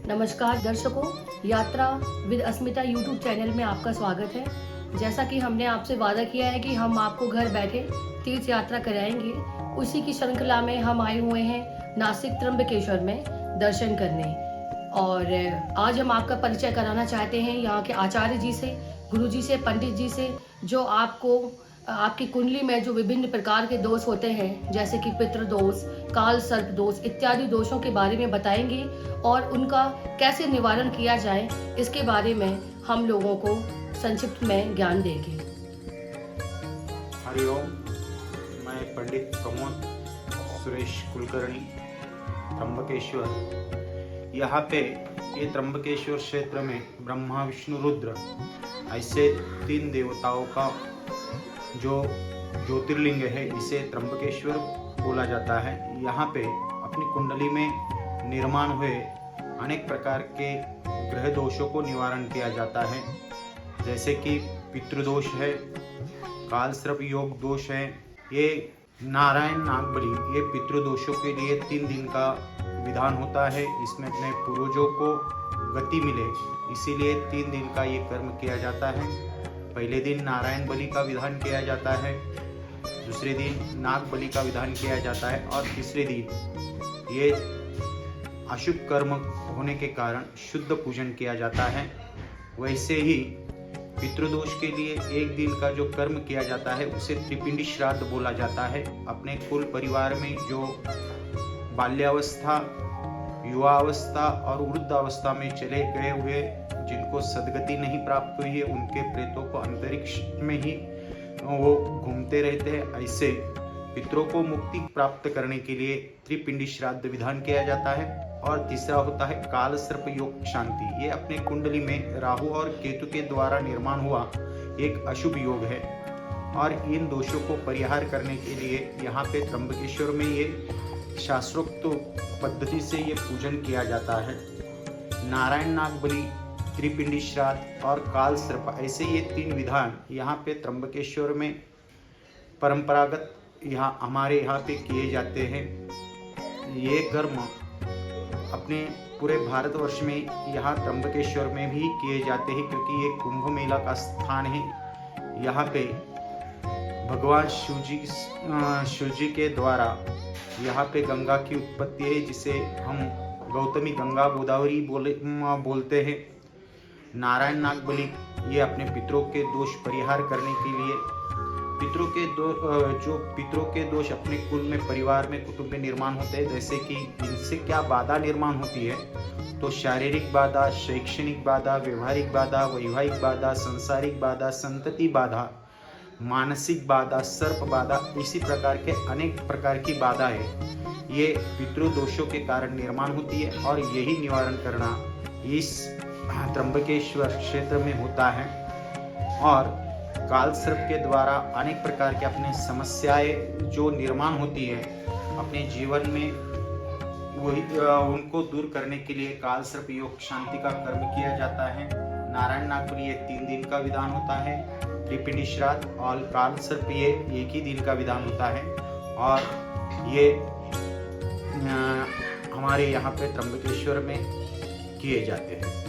नमस्कार दर्शकों, यात्रा विद अस्मिता यूट्यूब चैनल में आपका स्वागत है। जैसा कि हमने आपसे वादा किया है कि हम आपको घर बैठे तीर्थ यात्रा कराएंगे, उसी की श्रृंखला में हम आए हुए हैं नासिक त्र्यंबकेश्वर में दर्शन करने। और आज हम आपका परिचय कराना चाहते हैं यहाँ के आचार्य जी से, गुरु जी से, पंडित जी से, जो आपको आपकी कुंडली में जो विभिन्न प्रकार के दोष होते हैं, जैसे कि पितृ दोष, काल सर्प दोष इत्यादि दोषों के बारे में बताएंगे और उनका कैसे निवारण किया जाए, इसके बारे में हम लोगों को संक्षिप्त में ज्ञान देंगे। हरिओम। मैं पंडित प्रमोद सुरेश कुलकर्णी, त्र्यंबकेश्वर। यहाँ पे ये त्र्यंबकेश्वर क्षेत्र में ब्रह्मा विष्णु रुद्र ऐसे 3 देवताओं का जो ज्योतिर्लिंग है, इसे त्र्यंबकेश्वर बोला जाता है। यहाँ पे अपनी कुंडली में निर्माण हुए अनेक प्रकार के ग्रह दोषों को निवारण किया जाता है, जैसे कि पितृदोष है, काल सर्प योग दोष है। ये नारायण नागबली ये पितृदोषों के लिए 3 दिन का विधान होता है। इसमें अपने पूर्वजों को गति मिले, इसीलिए 3 दिन का ये कर्म किया जाता है। पहले दिन नारायण बलि का विधान किया जाता है, दूसरे दिन नाग बलि का विधान किया जाता है और तीसरे दिन ये अशुभ कर्म होने के कारण शुद्ध पूजन किया जाता है। वैसे ही पितृदोष के लिए 1 दिन का जो कर्म किया जाता है उसे त्रिपिंडी श्राद्ध बोला जाता है। अपने कुल परिवार में जो बाल्यावस्था, युवावस्था और वृद्धावस्था में चले गए हुए जिनको सदगति नहीं प्राप्त हुई है, उनके प्रेतों को अंतरिक्ष में ही वो घूमते रहते हैं। ऐसे पितरों को मुक्ति प्राप्त करने के लिए त्रिपिंडी श्राद्ध विधान किया जाता है। और तीसरा होता है काल सर्प योग शांति। ये अपने कुंडली में राहु और केतु के द्वारा निर्माण हुआ एक अशुभ योग है और इन दोषों को परिहार करने के लिए यहाँ पे त्र्यंबकेश्वर में ये शास्त्रोक्त पद्धति से ये पूजन किया जाता है। नारायण नाग बलि, त्रिपिंडी श्राद्ध और काल सर्प, ऐसे ये 3 विधान यहाँ पे त्र्यंबकेश्वर में परंपरागत हमारे यहाँ पे किए जाते हैं। ये कर्म अपने पूरे भारतवर्ष में यहाँ त्र्यंबकेश्वर में भी किए जाते हैं, क्योंकि ये कुंभ मेला का स्थान है। यहाँ पे भगवान शिव जी के द्वारा यहाँ पे गंगा की उत्पत्ति है, जिसे हम गौतमी गंगा गोदावरी बोलते हैं। नारायण नाग बलि ये अपने पितरों के दोष परिहार करने के लिए पितरों के दोष अपने कुल में, परिवार में, कुटुंब में निर्माण होते हैं। जैसे कि इनसे क्या बाधा निर्माण होती है, तो शारीरिक बाधा, शैक्षणिक बाधा, व्यवहारिक बाधा, वैवाहिक बाधा, सांसारिक बाधा, संतति बाधा, मानसिक बाधा, सर्प बाधा, इसी प्रकार के अनेक प्रकार की बाधाएं ये पितृदोषों के कारण निर्माण होती है। और यही निवारण करना इस त्र्यंबकेश्वर क्षेत्र में होता है। और काल सर्प के द्वारा अनेक प्रकार के अपने समस्याएं जो निर्माण होती है अपने जीवन में, वही उनको दूर करने के लिए काल सर्प योग शांति का कर्म किया जाता है। नारायण नाग बलि ये 3 दिन का विधान होता है, त्रिपिंडी श्राद्ध और काल सर्प ये 1 ही दिन का विधान होता है। और ये हमारे यहाँ पे त्र्यंबकेश्वर में किए जाते हैं।